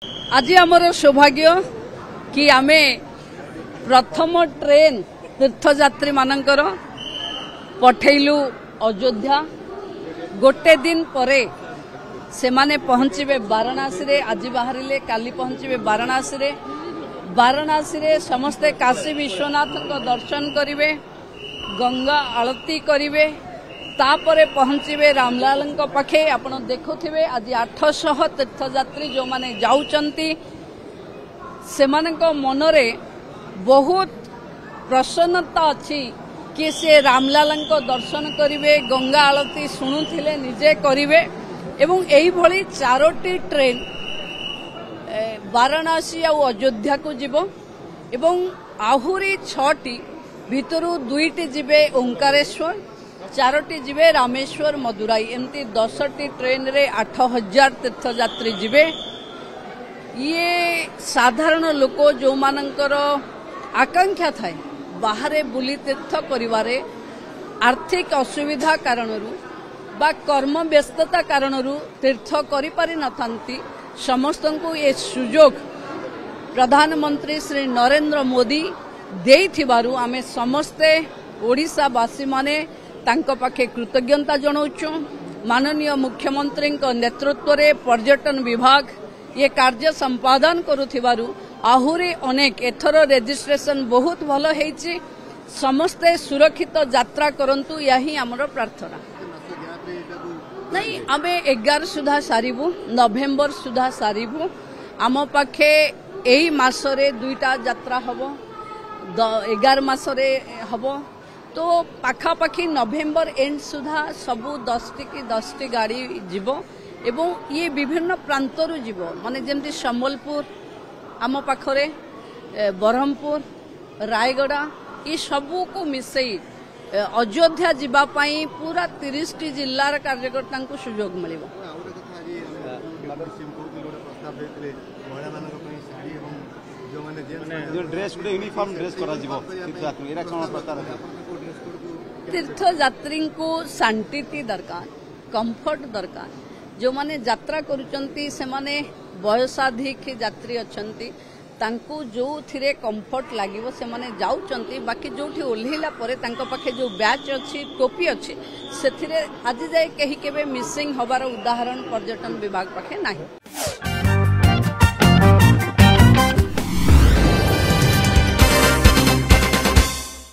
आज आमर सौभाग्य कि आमे प्रथम ट्रेन तीर्थयात्री मानकर पठेलु अयोध्या गोटे दिन परे से माने पहुंचे वाराणसी रे। आज बाहरिले काली पहुंचे वाराणसी रे। वाराणसी रे समस्ते काशी विश्वनाथ को दर्शन करिवे, गंगा आरती करिवे, तापरे पहुंचे रामलाल पाखे। आपण देखुथिबे आज 800 तीर्थयात्री जो माने जाउचंती से मानक मनरे बहुत प्रसन्नता अच्छी कि से रामलाल दर्शन करिवे, गंगा आरती शुणुथिले निजे करिवे। एवं एही भली 4टी ट्रेन वाराणसी आ अयोध्या को जीवो एवं आहुरी 6टी भितरु 2टी जीवे ओंकारेश्वर, 4टी जीवे रामेश्वर मदुराई। एमती 10टी ट्रेन रे 8000 तीर्थयात्री जीवे। ये साधारण लोक जो मानकर आकांक्षा थाए बाहरे बुली तीर्थ करिवारे आर्थिक असुविधा कारणरू बा कर्म व्यस्तता कारणरू तीर्थ करि पारि नथांती, समस्तंकु ये सुजोग प्रधानमंत्री श्री नरेंद्र मोदी देइथिबारु आमे समस्ते ओडिशावासी माने तांको पाखे कृतज्ञता जनाउछु। माननीय मुख्यमंत्री नेतृत्व रे पर्यटन विभाग ये कार्य संपादन करुथिबारु आहुरी अनेक एथर रेजिस्ट्रेशन बहुत भल हेछि। समस्ते सुरक्षित यात्रा करंतु यही आमर प्रार्थना। नहीं आमे 11 सुधा सारिबु, नवेम्बर सुधा सारिबु। आम पाखे एही मासरे 2टा यात्रा हबो, 11 मासरे हबो। तो पाखापाखि नवेम्बर एंड सुधा सबू 10टी गाड़ी जीवो एवं ये विभिन्न प्रांतरू जीवो माने जेमती संबलपुर आम पाखरे, बरहमपुर, रायगड़ा ये सबू को मिसई अयोध्या जीवा पाई पूरा 30टी जिल्लार कार्यकर्ता को सुजोग मिलिबो। तीर्थयात्री को शांति दरकार, कंफर्ट दरकार। जो माने यात्रा करुचंती से माने वयसाधिक यात्री अछंती, तांको जो थिरे कंफर्ट लागिवो से माने जाउचंती। बाकी जोठी ओल्हिला परे तांको पाखे जो बैच अछि, टोपी अछि, सेथिरे आज जाय केही केबे मिसिंग होबार उदाहरण पर्यटन विभाग पाखे नाही।